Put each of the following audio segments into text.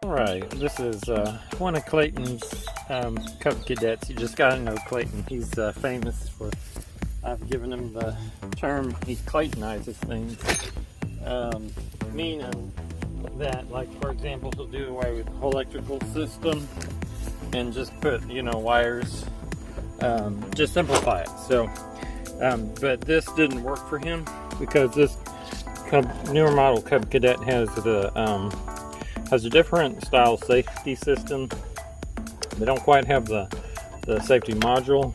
Alright, this is one of Clayton's Cub cadets. You just gotta know Clayton. He's famous for, I've given him the term, he Claytonizes things. Meaning that, like, for example, he'll do away with the whole electrical system and just put, wires, just simplify it. So, but this didn't work for him because this newer model Cub Cadet has a different style safety system. They don't quite have the safety module,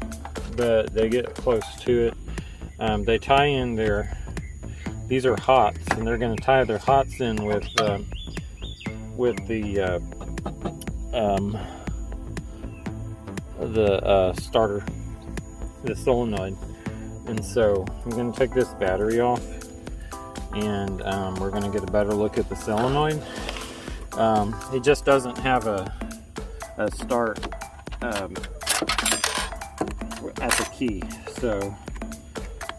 but they get close to it. They tie in these are hots, and they're going to tie their hots in with the starter, the solenoid. And so I'm going to take this battery off, and we're going to get a better look at the solenoid. It just doesn't have a start at the key, so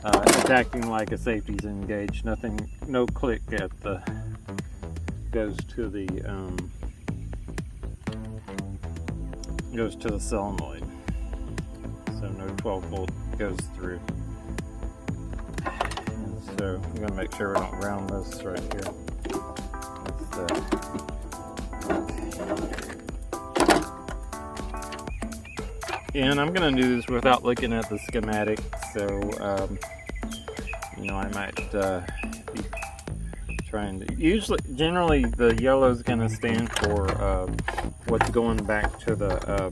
it's acting like a safety's engaged. No click at the goes to the solenoid, so no 12 volt goes through. And so I'm gonna make sure we don't round this right here. And I'm going to do this without looking at the schematic, so I might be trying to. Generally, the yellow is going to stand for what's going back to the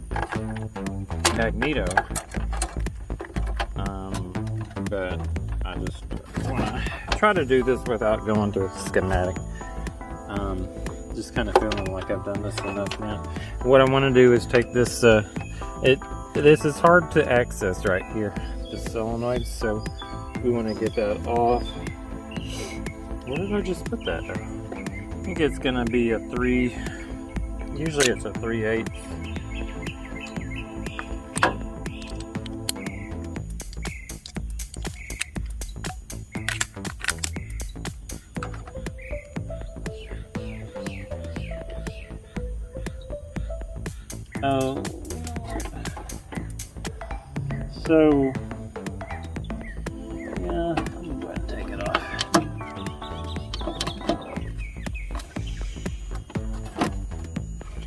magneto, but I just want to try to do this without going to schematic. Just kind of feeling like I've done this enough now. What I want to do is take this. This is hard to access right here, the solenoid, so we want to get that off. Where did I just put that? I think it's going to be a 3, usually it's a 3/8. So, yeah, I'm going to take it off.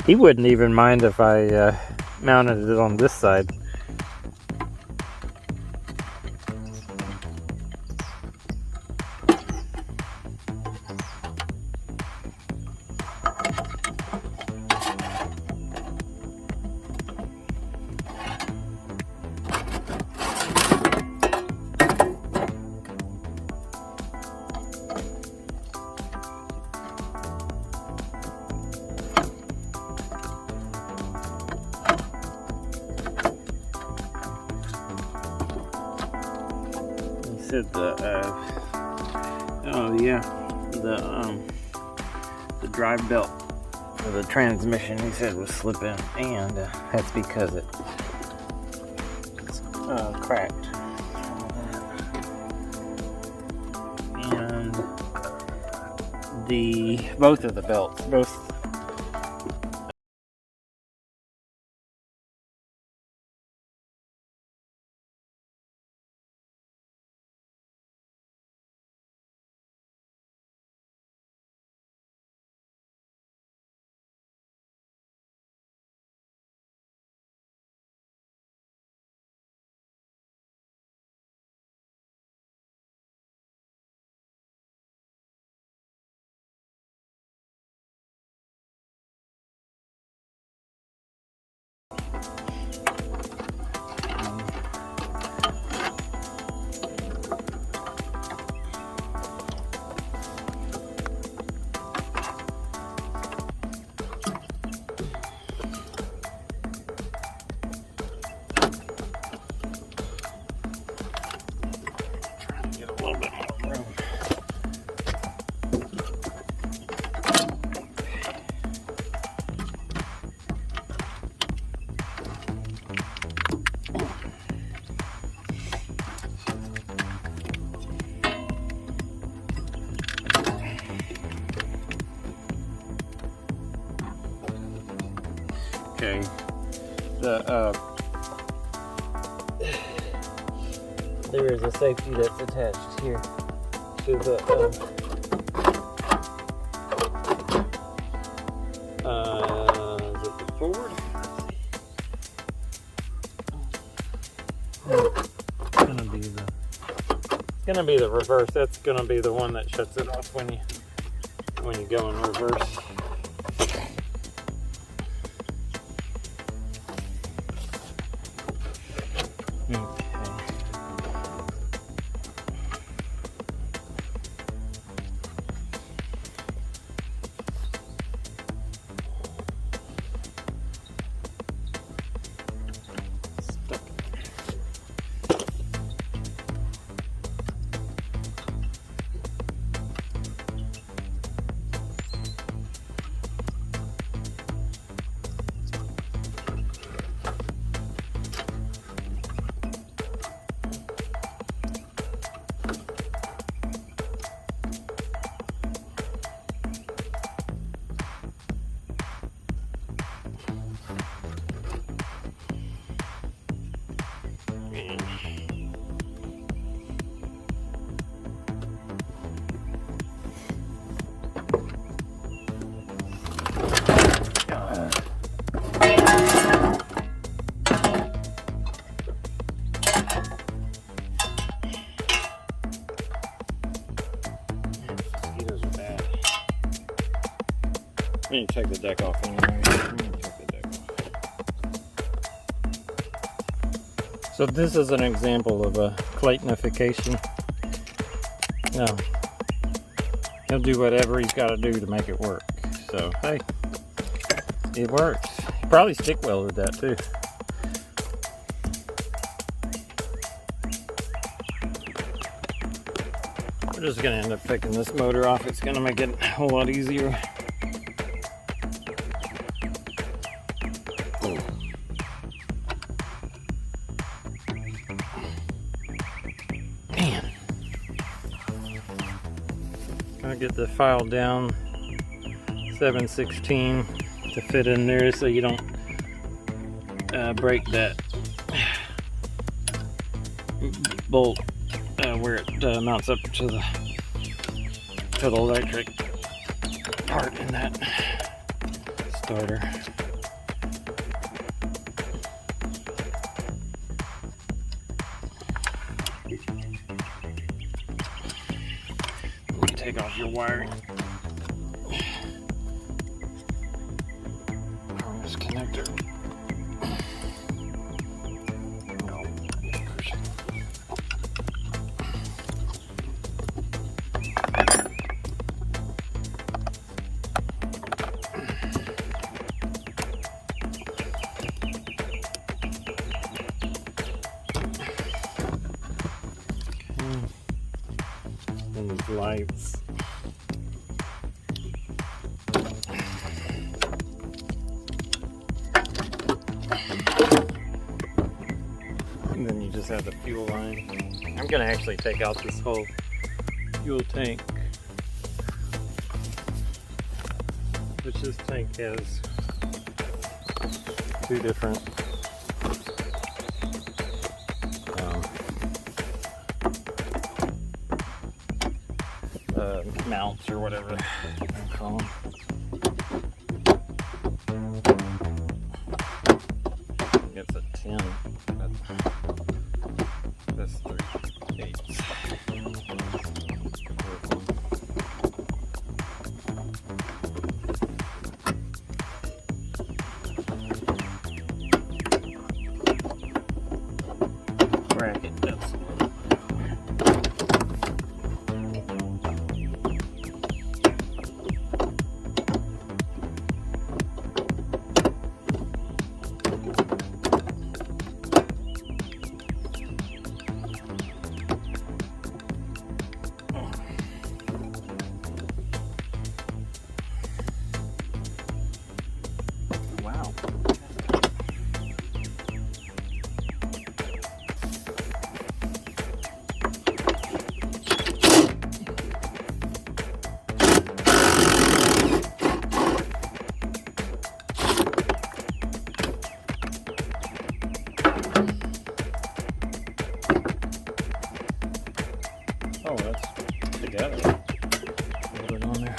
He wouldn't even mind if I mounted it on this side. Said the drive belt of the transmission, he said, was slipping, and that's because it's cracked. And both of the belts, there is a safety that's attached here to the is it the forward? It's gonna be the reverse. That's gonna be the one that shuts it off when you go in reverse. I need to take the deck off anyway. So this is an example of a Claytonification. No, he'll do whatever he's got to do to make it work. So hey, it works. He probably stick welded that too. We're just gonna end up taking this motor off. It's gonna make it a whole lot easier. I'll get the file down 7/16 to fit in there so you don't break that bolt where it mounts up to the electric part in that starter. Take off your wiring on this connector. And these lights. And then you just have the fuel line. I'm gonna actually take out this whole fuel tank, which this tank has two different mounts or whatever you can call them. It's a 10, but that's 3/8. Bracket, that's together. Put it on there.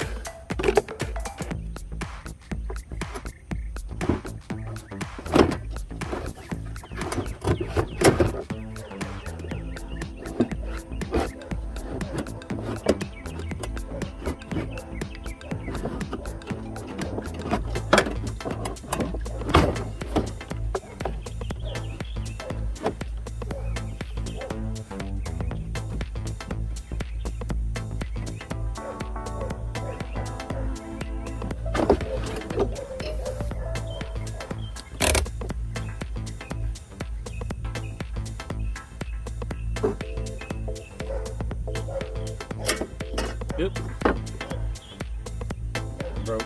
Yep. Broke.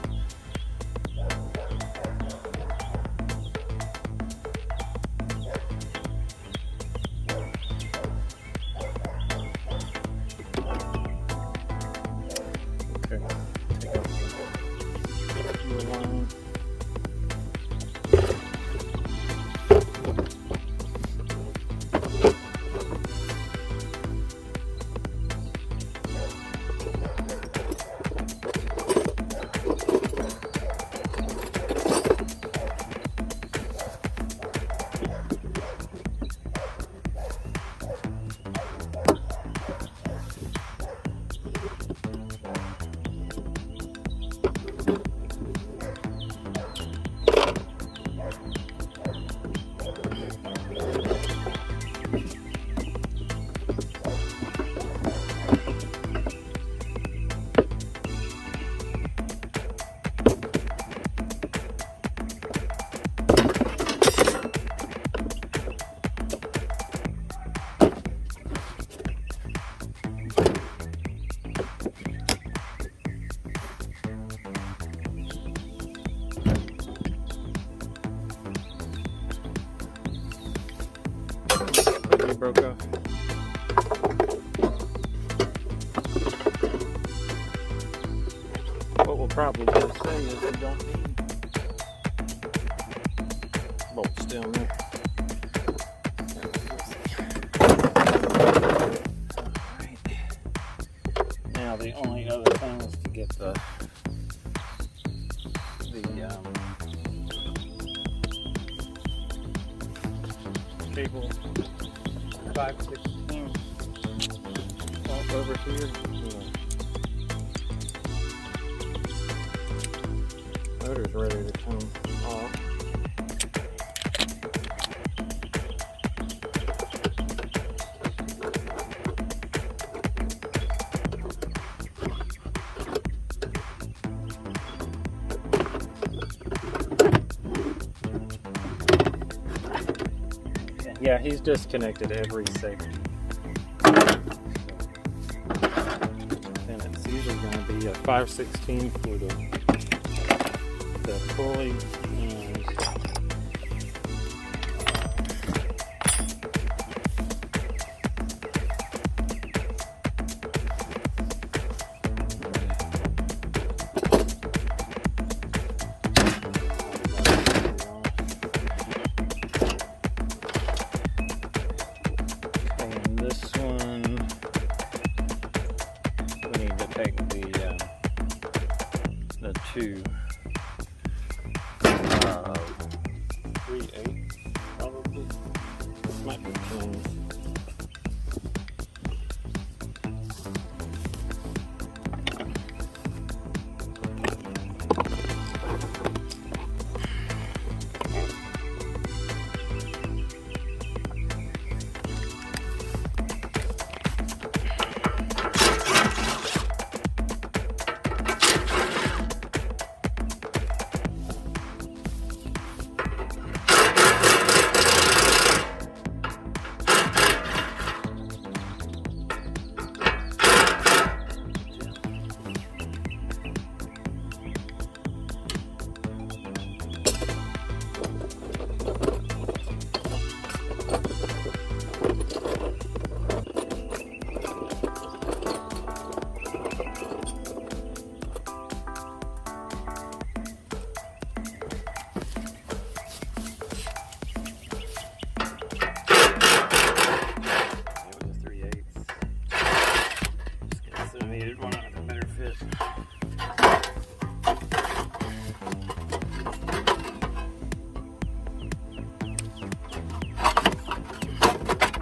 Okay. Take out the line. Broke off. What we'll probably just say is we don't need bolts down there. Alright. Now the only other thing is to get the cable 5/16 off over here. Motor's ready to come off. Yeah, he's disconnected every safety. And it's usually going to be a 5/16 for the pulley and this one, we need to take the two 3/8 probably. Might be 10.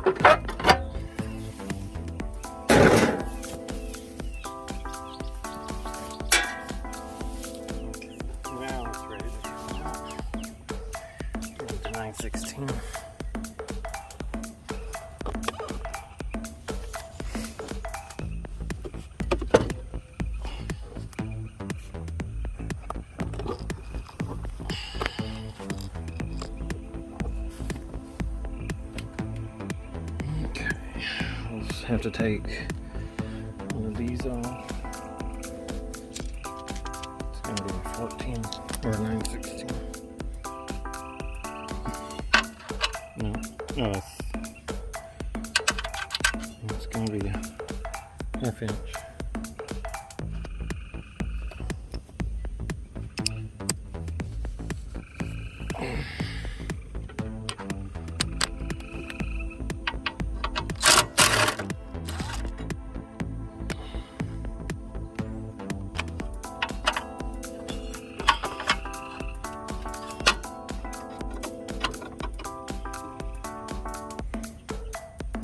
Now it's ready to come out. Into 9/16. Have to take one of these off. It's going to be a 14 or a 9/16. No, it's going to be a ½ inch.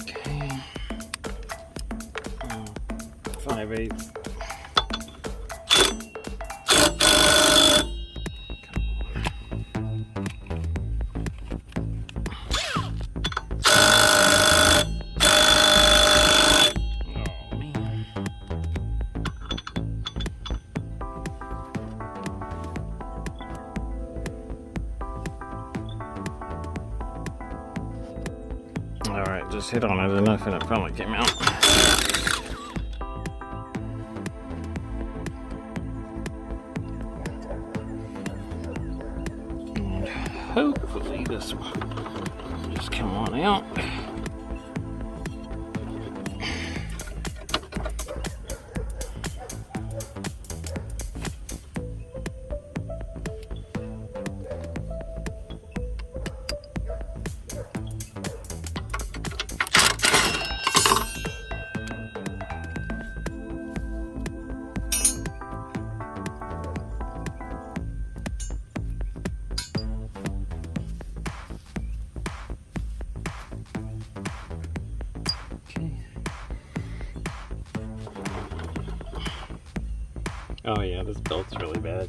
Okay. 5/8. Alright, just hit on it enough and it finally came out. And hopefully this will just come on out. Oh yeah, this belt's really bad.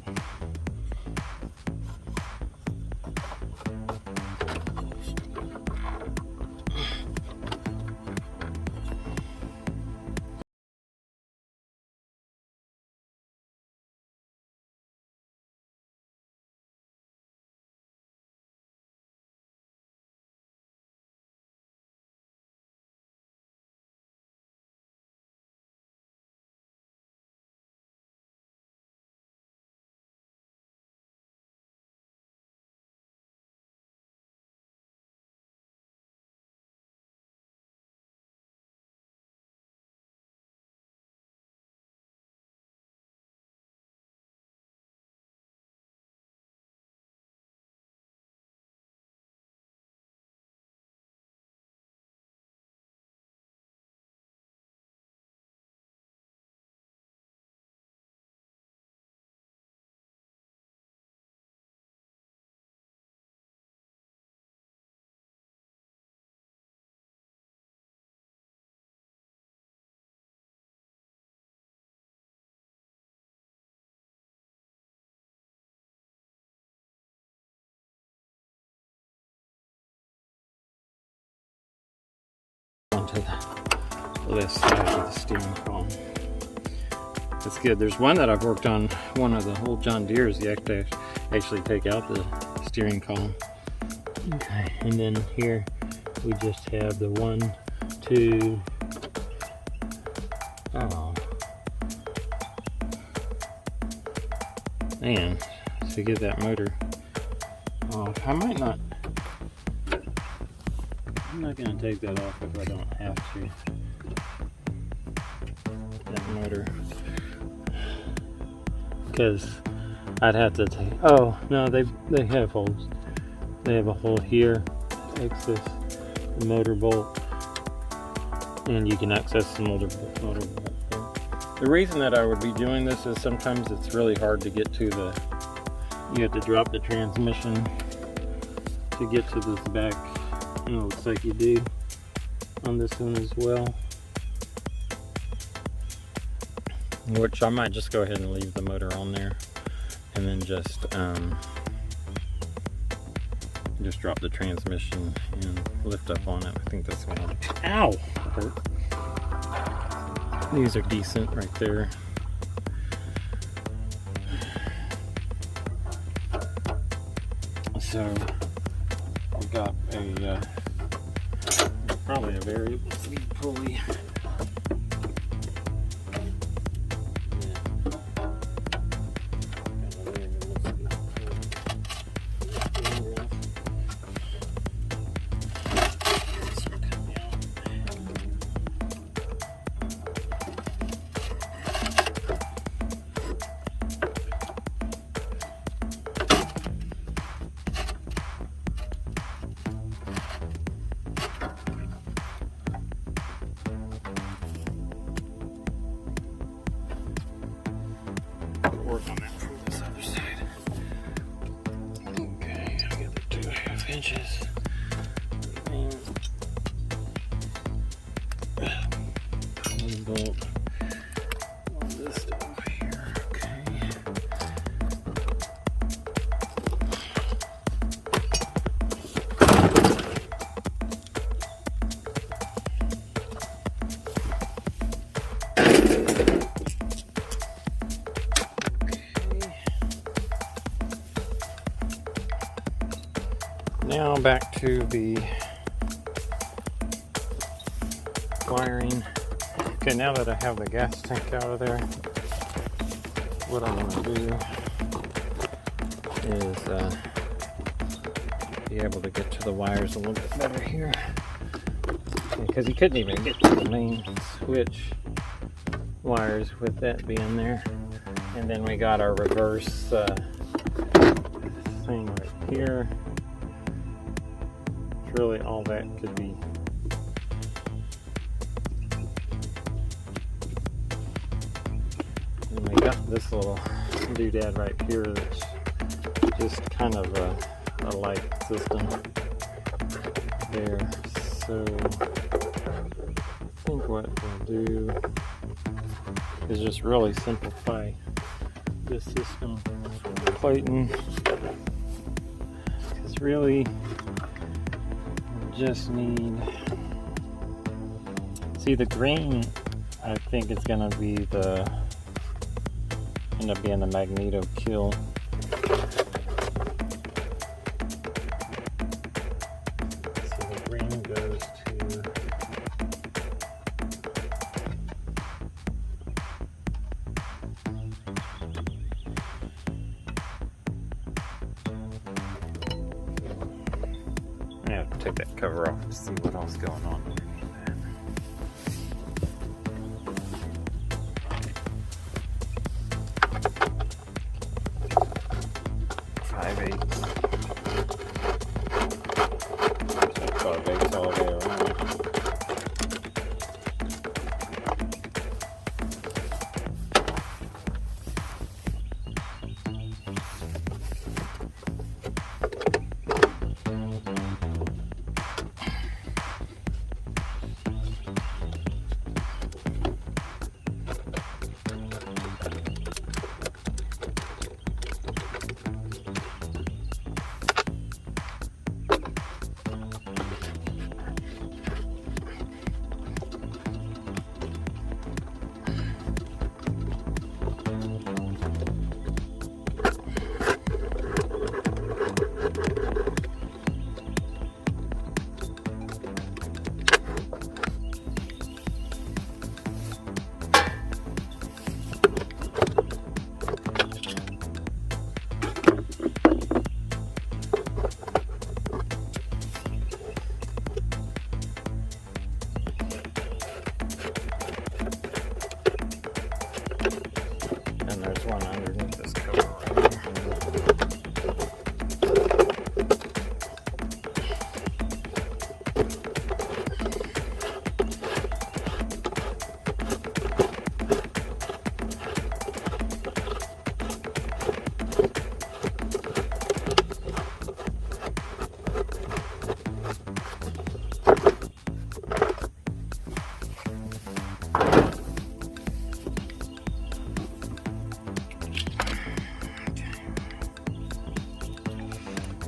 Onto the left side of the steering column. That's good. There's one that I've worked on, one of the whole John Deere's. You have to actually take out the steering column. Okay, and then here we just have the 1, 2. Oh, man, to get that motor off. I might not. I'm not going to take that off if I don't have to. That motor. Because I'd have to take. Oh, no, they have holes. They have a hole here to access the motor bolt. And you can access the motor bolt. The reason that I would be doing this is sometimes it's really hard to get to the. You have to drop the transmission to get to this back. And it looks like you do. on this one as well. Which I might just go ahead and leave the motor on there and then just drop the transmission and lift up on it. I think that's what I'll do. Ow! Hurt. These are decent right there. So I've got a probably a variable speed pulley. Work on that from this other side. Okay, I'll get the 2.5 inches. And bolt on this stuff here. Okay. Now back to the wiring. Okay, now that I have the gas tank out of there, what I'm going to do is be able to get to the wires a little bit better here. Because you couldn't even get to the main switch wires with that being there. And then we got our reverse thing right here. Really all that could be. And we got this little doodad right here that's just kind of a light system there. So I think what we'll do is just really simplify this system for Clayton. Because really just need, see the green I think is going to be end up being the magneto kill. So the green goes to I have to take that cover off to see what else is going on underneath that. Five eighths all the way around.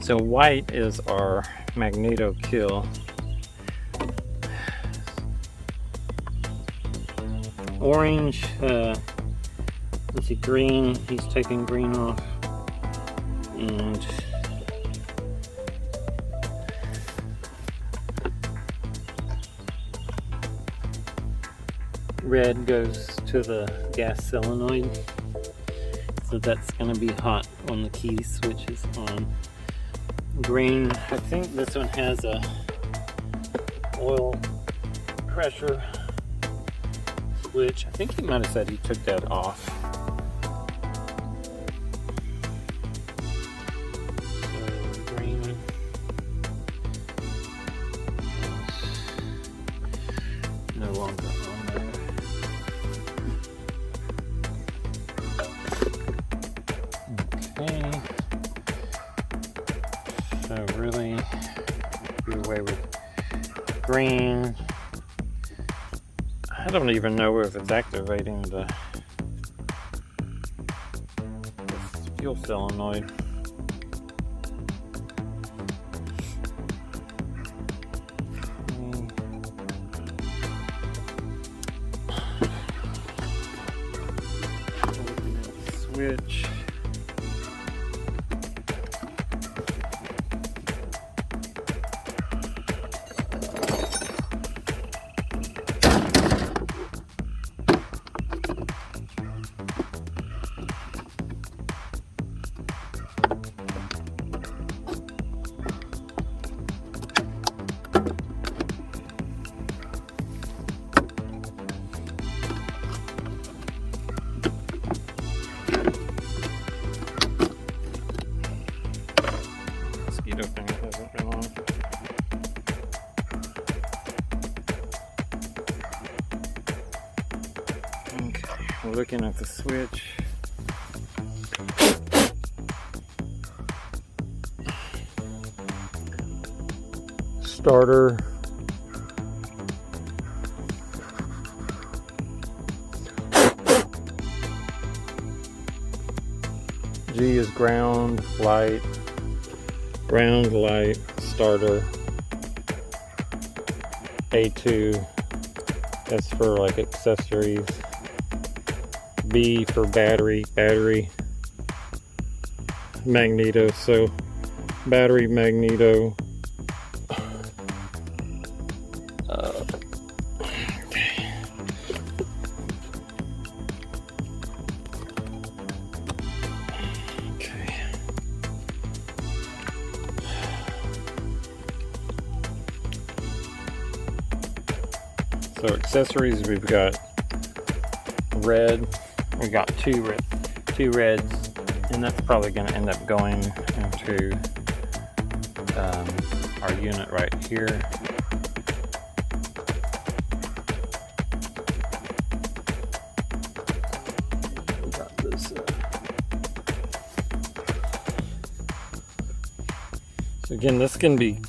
So white is our magneto kill. Orange, let's see, green, he's taking green off. And red goes to the gas solenoid. So that's going to be hot on the key switches on. Green, I think this one has a oil pressure switch. I think he might have said he took that off. So green is no longer on there. Okay. So really do away with green. I don't even know if it's activating the fuel solenoid. Switch. Mosquito thing hasn't been on. Okay, we're looking at the switch. Starter. G is ground, light. Ground, light, starter. A2, that's for like accessories. B for battery, magneto, so battery, magneto. So accessories, we've got red. We got two reds, and that's probably going to end up going into our unit right here. We got this. So again, this can be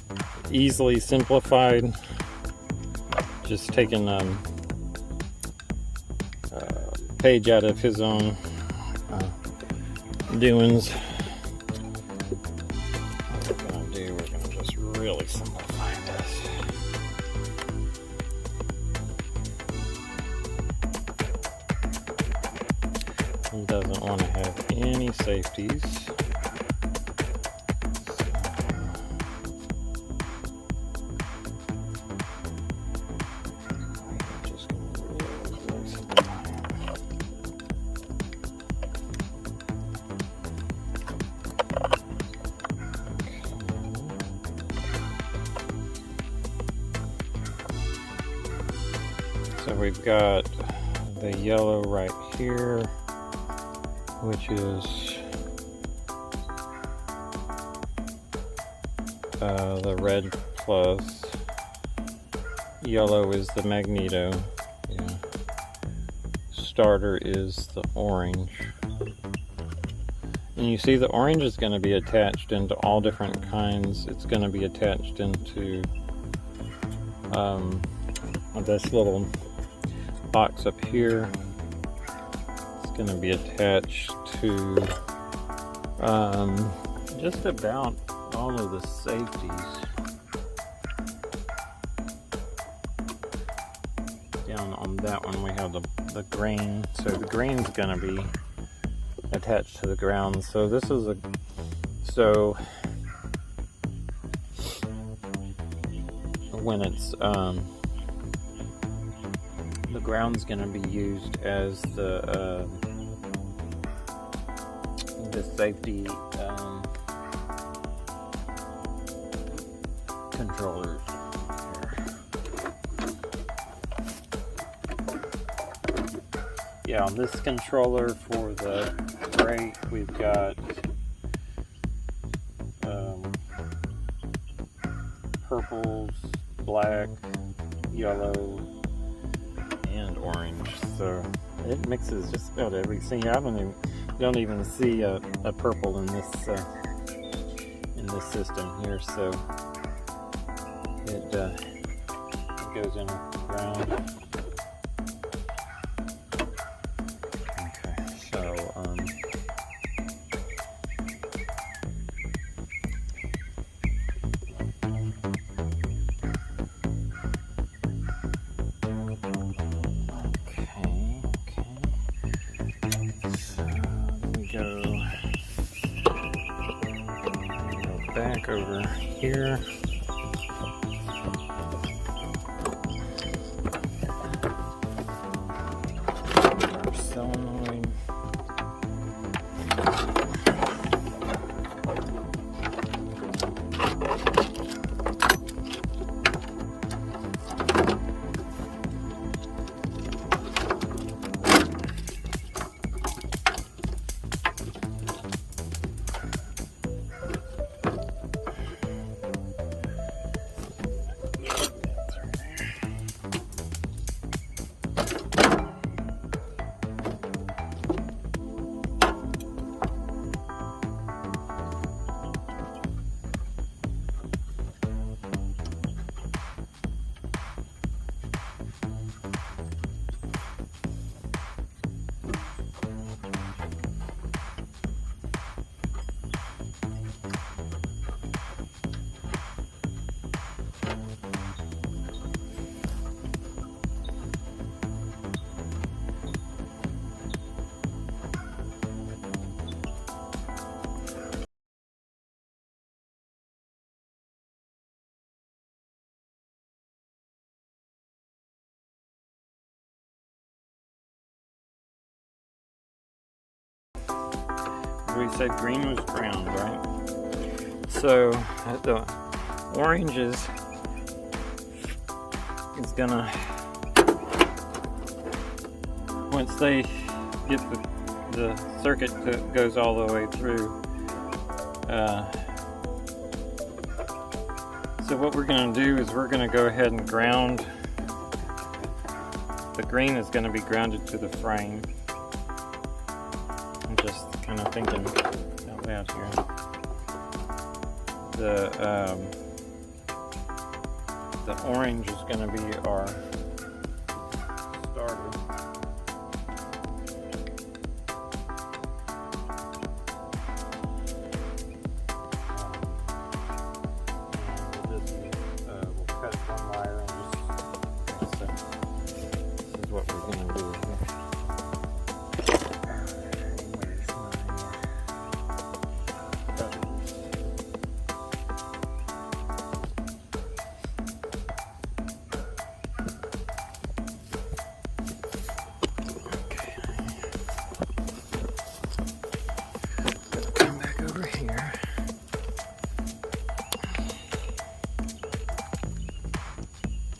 easily simplified. Just taking page out of his own doings. What we're going to do, we're going to just really simplify this. He doesn't want to have any safeties. So we've got the yellow right here, which is the red plus. Yellow is the magneto. Yeah. Starter is the orange. And you see the orange is going to be attached into all different kinds. It's going to be attached into this little box up here. It's going to be attached to just about all of the safeties down on that one. We have the grain, so the grain's going to be attached to the ground. So this is when it's the ground's going to be used as the safety controllers. Yeah, on this controller for the brake, we've got purples, black, yellow, and orange. So it mixes just about everything. You don't even see a purple in this system here. So it goes in ground. Okay, so back over here. Our solenoid. We said green was ground, right? So the orange is gonna, once they get the circuit goes all the way through. So what we're gonna do is we're gonna go ahead and ground. The green is gonna be grounded to the frame. I'm just kind of thinking out loud here. The orange is going to be our starter. We'll cut one wire and just this is what we're going to do here.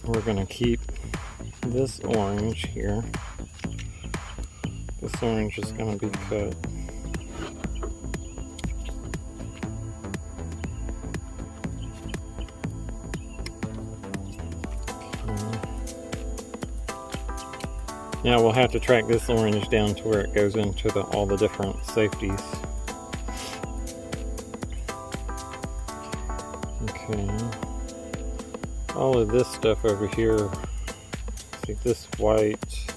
We're going to keep this orange here. This orange is going to be cut. Now we'll have to track this orange down to where it goes into all the different safeties. Okay. All of this stuff over here, see, this white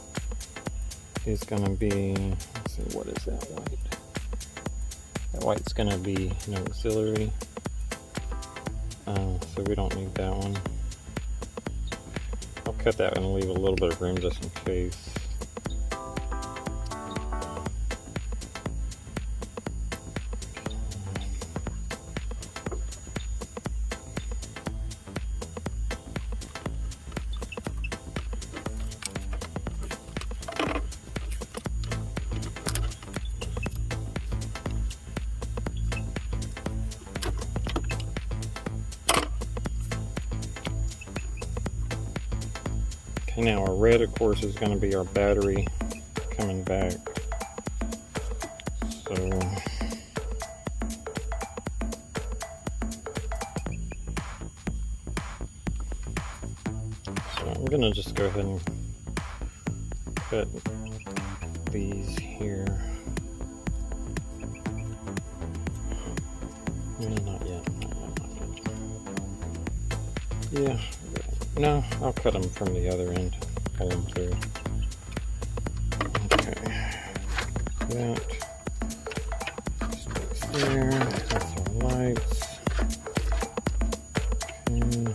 is going to be, let's see, what is that white? That white's going to be an auxiliary. so we don't need that one. I'll cut that one and leave a little bit of room just in case. Now our red, of course, is going to be our battery coming back. So I'm going to just go ahead and cut these here. No, not yet. Yeah. No, I'll cut them from the other end, pull them through. Okay, that sticks there. That's our lights. Okay.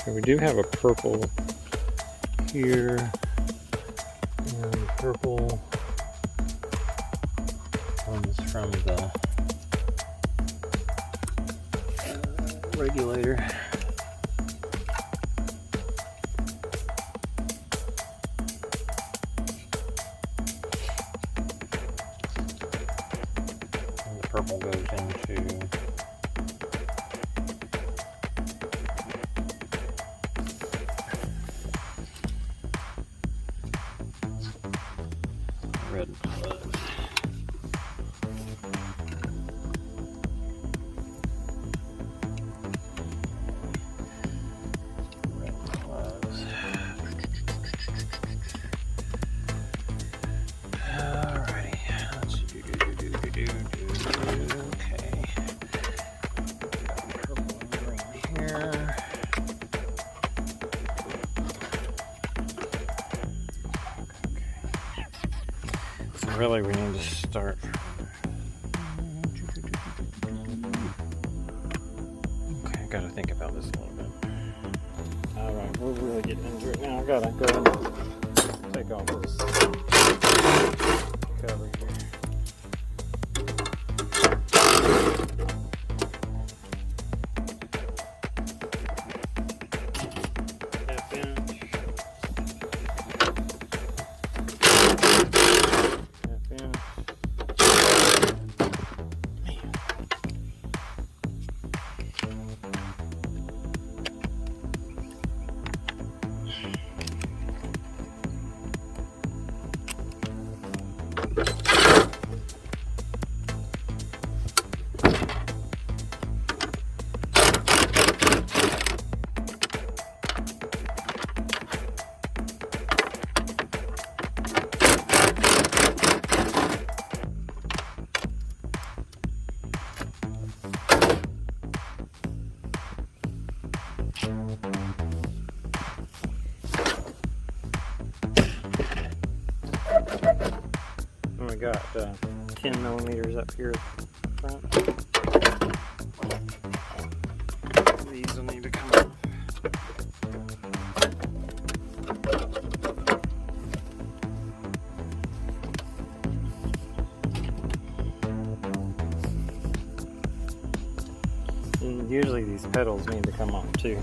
So we do have a purple here, and the purple comes from the regulator. Purple goes into red plugs. Red plugs. Alrighty, let's do. Really, we need to start. Okay, I gotta think about this a little bit. Alright, we're really getting into it now. I gotta go and take off this cover here. And we got 10 millimeters up here at the front. These will need to come off. And usually these pedals need to come off too.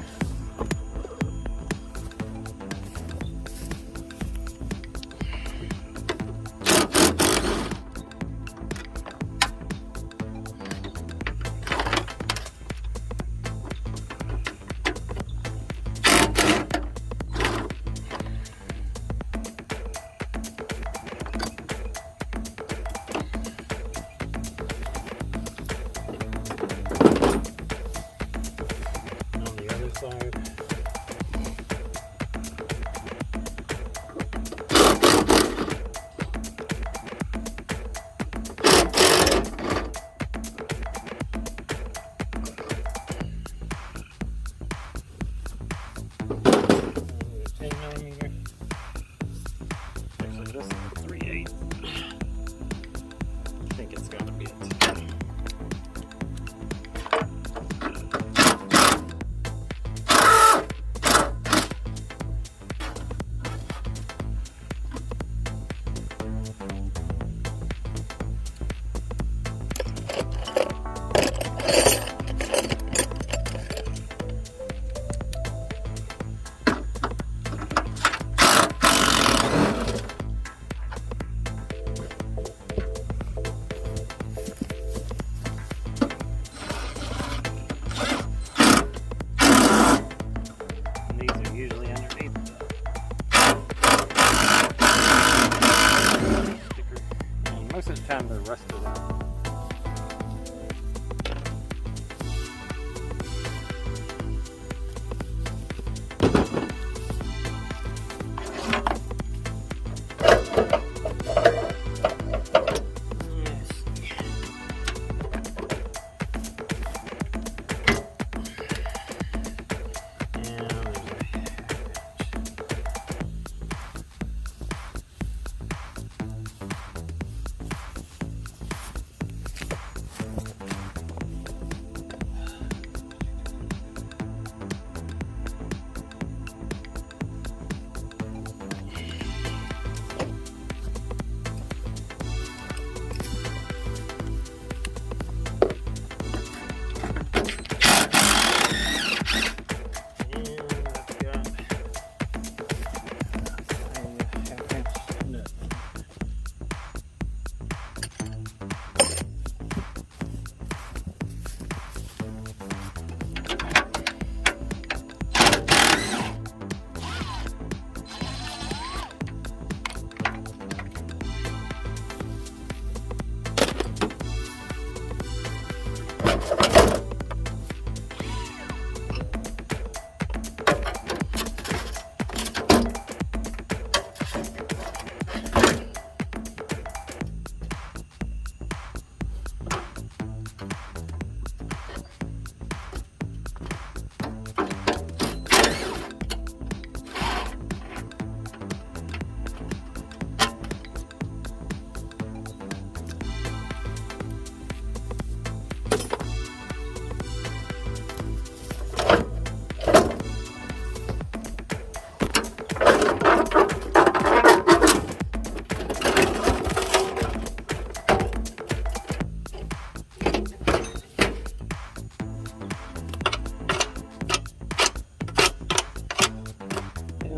Side. rest of that.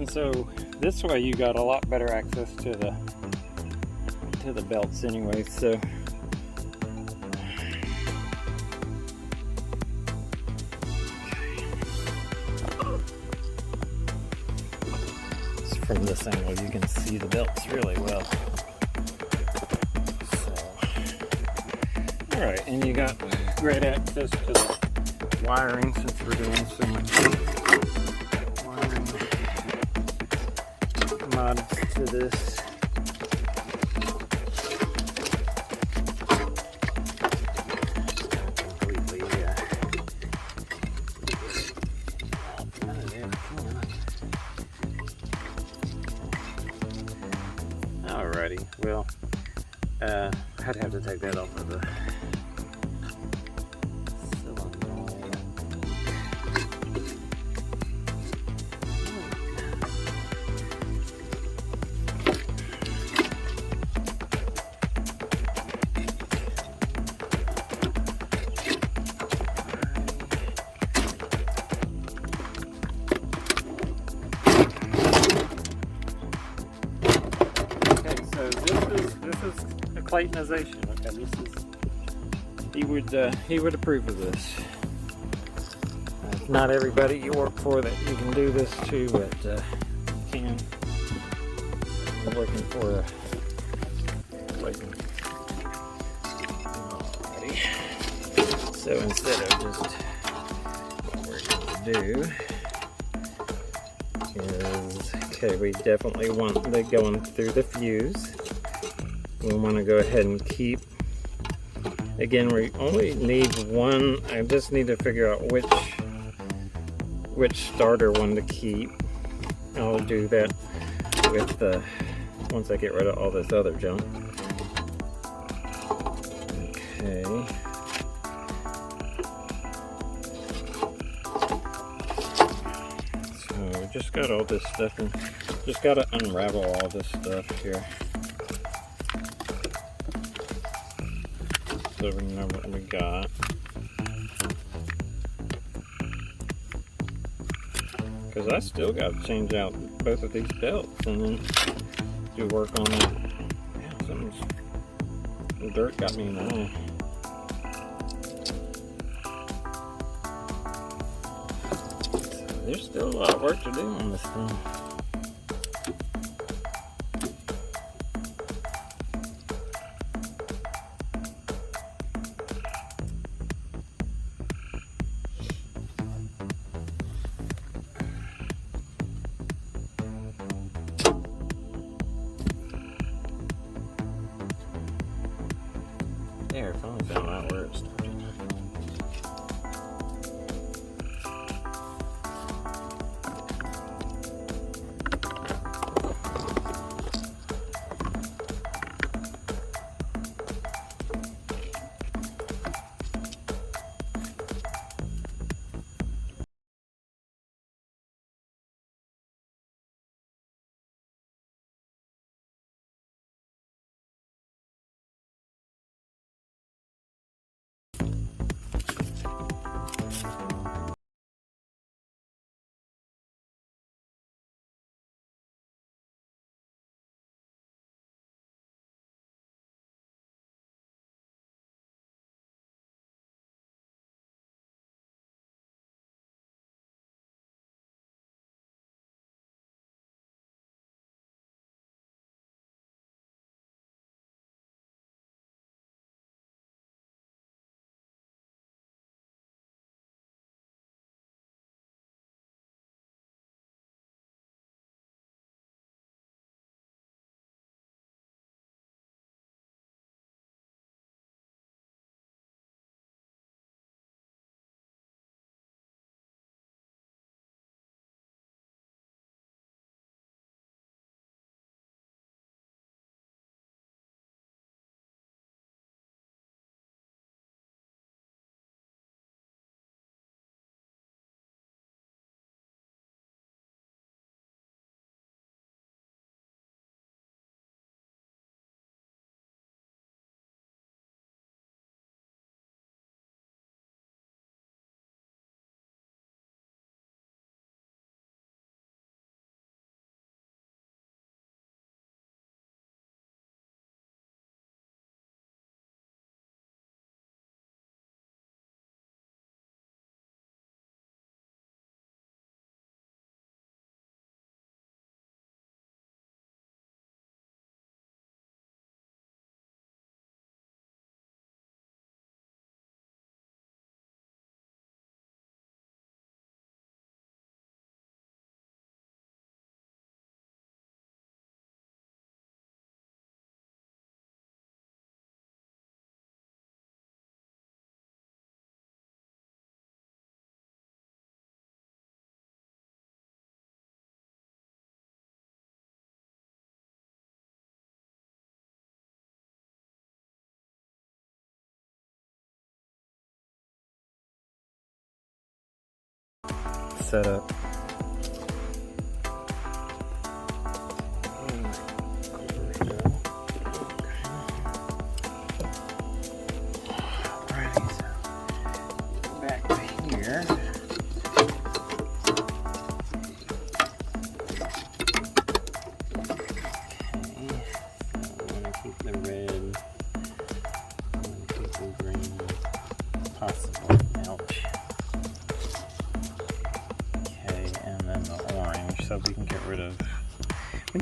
So this way you got a lot better access to the belts anyway. So from this angle you can see the belts really well. So, all right, and you got great access to the wiring since we're doing so much wiring mods to this. Alrighty, well, I'd have to take that off of the solenoid. This is a Claytonization. Okay, this is he would approve of this. Not everybody you work for that you can do this to, but you can. We're working for a Clayton. Alrighty. So instead of just what we're going to do is, okay, we definitely want the going through the fuse. We want to go ahead and keep, again, we only need one. I just need to figure out which starter one to keep. I'll do that with the, once I get rid of all this other junk. Okay. So we just got all this stuff and just got to unravel all this stuff here. So we know what we got. Because I still got to change out both of these belts and then do work on it. Yeah, the dirt got me in the eye. So there's still a lot of work to do on this thing. There, I finally found out where it started. Set up. Alrighty, so back to here. Okay, so I want to keep the red. I want to keep the green. Possible. Ouch. So we can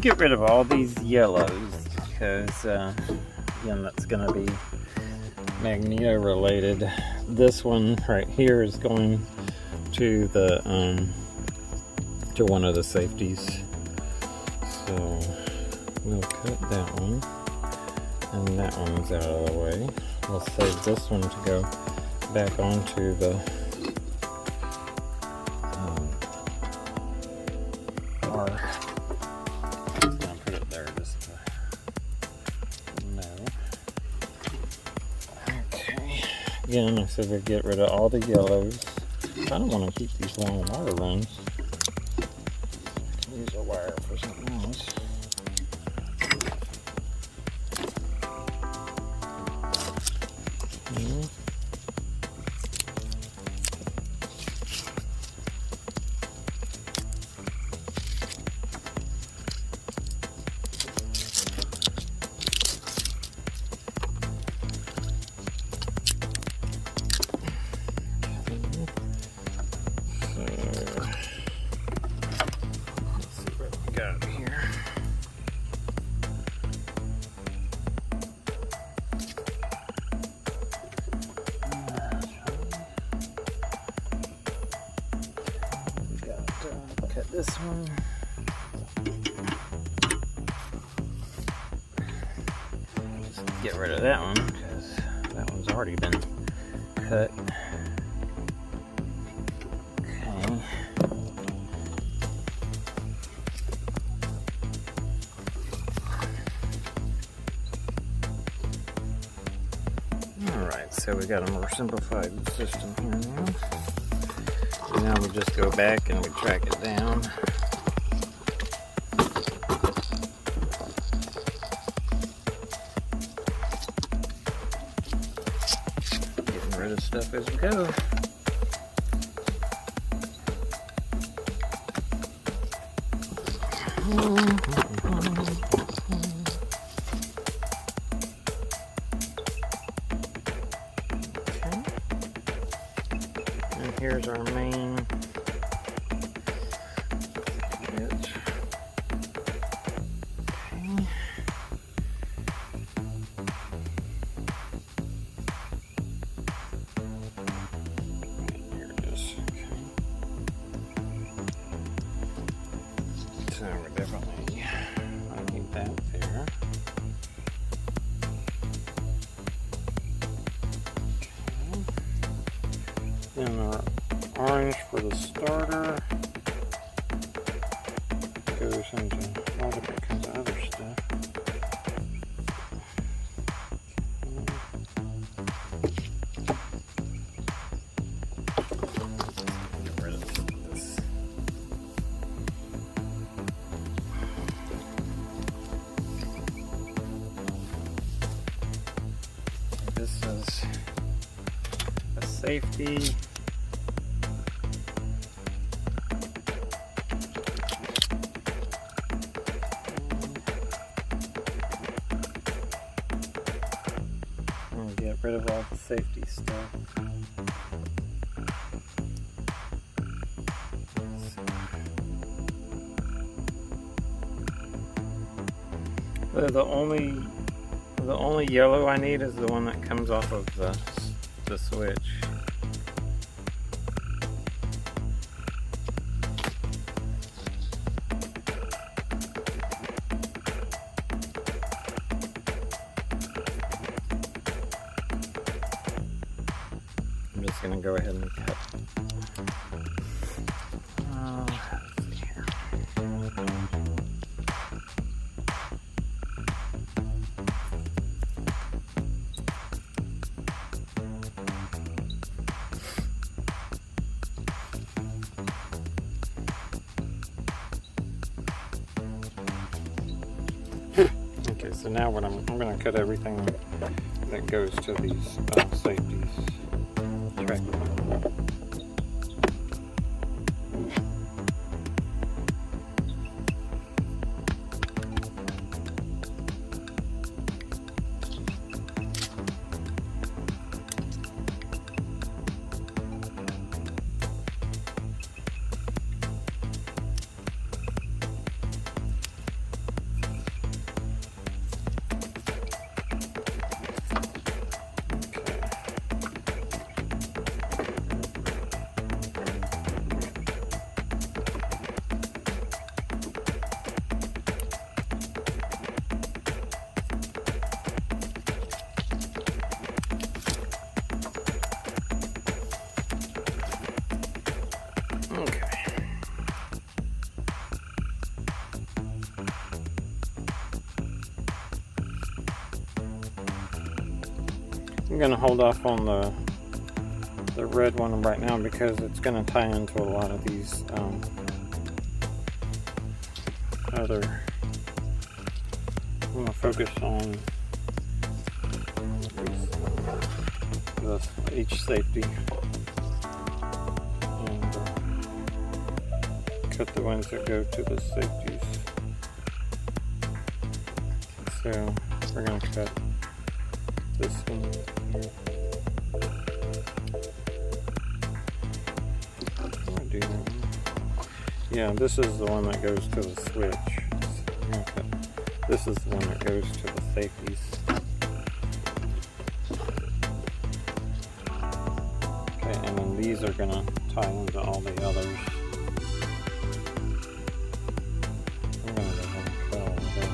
get rid of all these yellows because again, that's going to be magneto related. This one right here is going to the to one of the safeties, so we'll cut that one, and that one's out of the way. We'll save this one to go back onto the I'll put it there just to know. Okay. Again, I said we'd get rid of all the yellows. I don't want to keep these long wire runs. I can use a wire for something else. Cut this one. Just get rid of that one because that one's already been cut. Okay. Alright, so we got a more simplified system here now. And now we just go back and we track it down. Getting rid of stuff as we go. And here's our main switch. Okay. Here it is. Okay. So we're definitely, I need that there. Then our orange for the starter goes into all different kinds of other stuff. Get rid of this. This is a safety. Get rid of all the safety stuff. The only yellow I need is the one that comes off of the switch. I'm just going to go ahead and cut. Let's see here. Okay, so now what I'm going to cut everything that goes to these safeties. Track. I'm going to hold off on the red one right now because it's going to tie into a lot of these other. I'm going to focus on each safety and cut the ones that go to the safeties. So we're going to cut this one here. Yeah, this is the one that goes to the switch. Okay. This is the one that goes to the safeties. Okay, and then these are going to tie into all the others. I'm going to go ahead and cut all of that.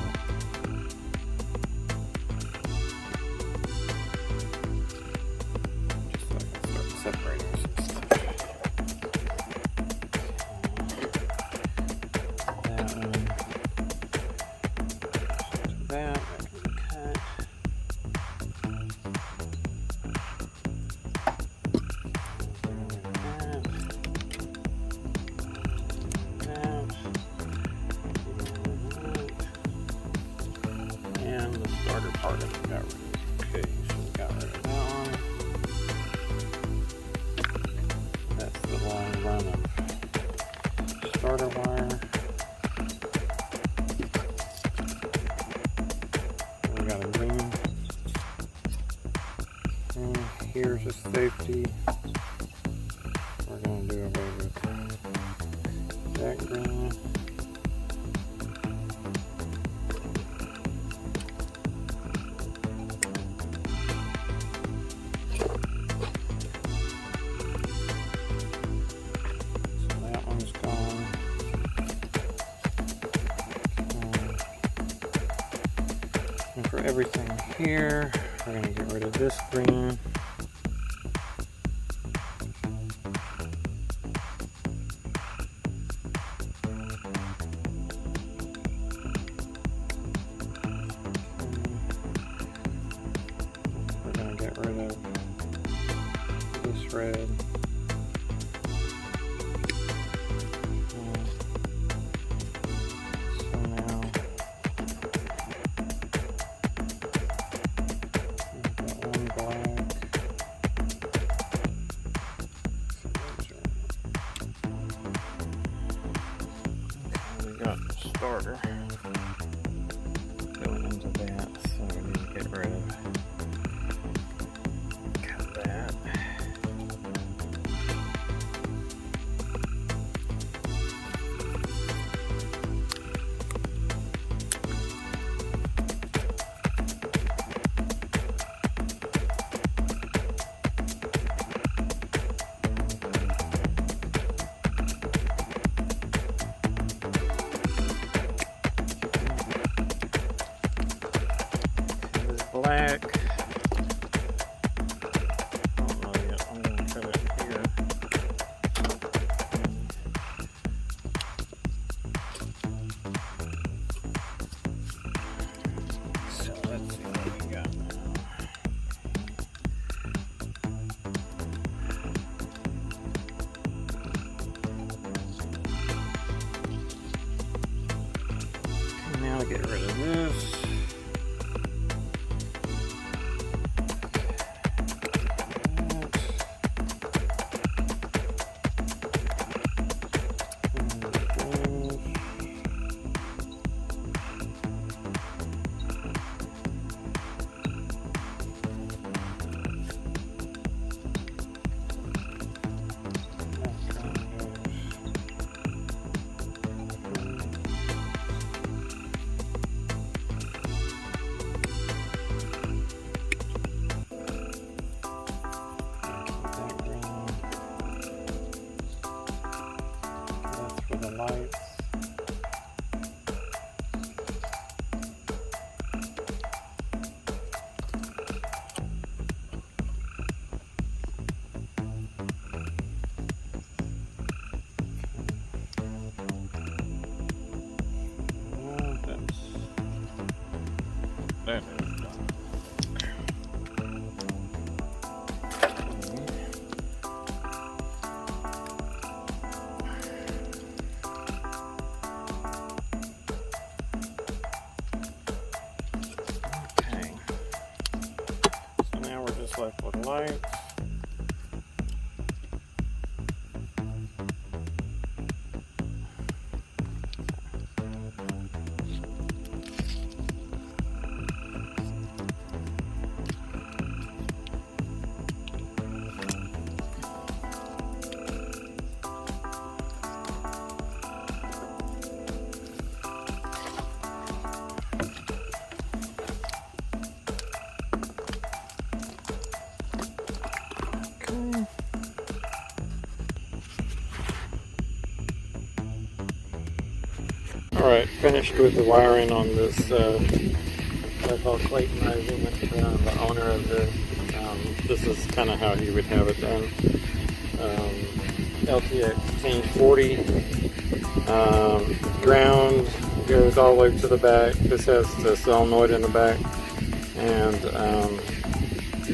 starter part of it got rid of. Okay, so we got rid of that one. That's the long run of starter wire. We got a green. And here's a safety. We're going to do away with that green. So that one's gone. And for everything here, we're going to get rid of this green. We're going to get rid of this red. So now we've got one black. We got the starter going into that, so we need to get rid of that. Black. I don't know yet. I'm going to cut it here. So let's see what we got now. Okay, now get rid of this. For the lights. That is done. Just left with lights. Alright, finished with the wiring on this what I call Claytonizing, the owner of the, this is kind of how he would have it done. LTX 1040, ground goes all the way to the back. This has the solenoid in the back and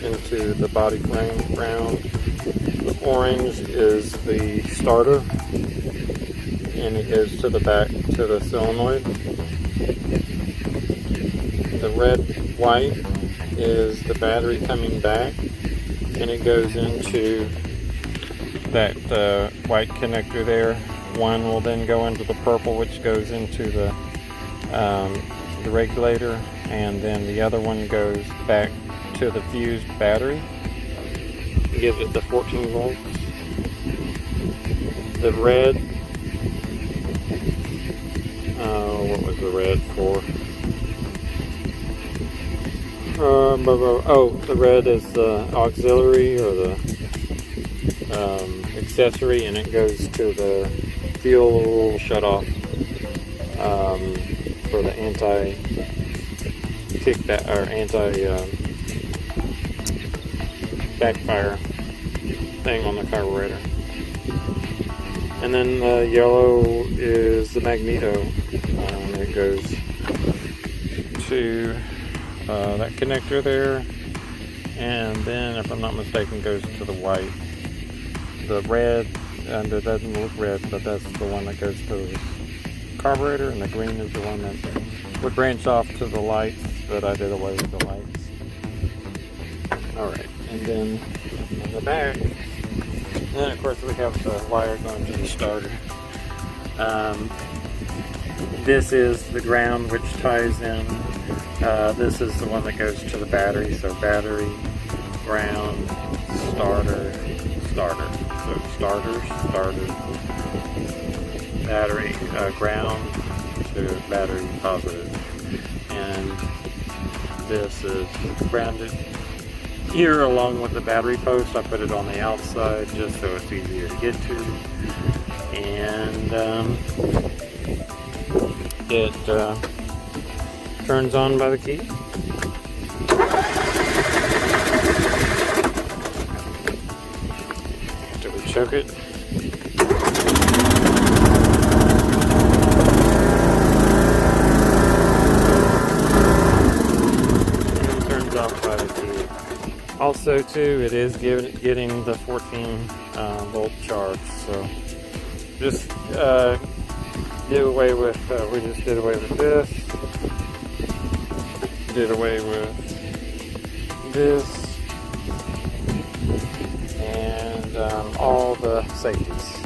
into the body frame ground. The orange is the starter, and it goes to the back to the solenoid. the red white is the battery coming back, and it goes into that white connector there. One will then go into the purple, which goes into the regulator, and then the other one goes back to the fused battery. Gives it the 14 volts. The red, what was the red for? Oh, the red is the auxiliary or the accessory, and it goes to the fuel shutoff for the anti-kickback or anti-backfire thing on the carburetor. And then the yellow is the magneto. It goes to that connector there, and then, if I'm not mistaken, goes to the white. The red, and it doesn't look red, but that's the one that goes to the carburetor, and the green is the one that would branch off to the lights, but I did away with the lights. Alright, and then on the back, and then of course we have the wire going to the starter. This is the ground which ties in. This is the one that goes to the battery, so battery, ground, starter, starter. So starter, battery, ground to battery positive. And this is grounded here along with the battery post. I put it on the outside just so it's easier to get to. And it turns on by the key. After we choke it. And it turns off by the key. Also too, it is getting the 14 volt charge, so just did away with, we just did away with this, did away with this, and all the safeties.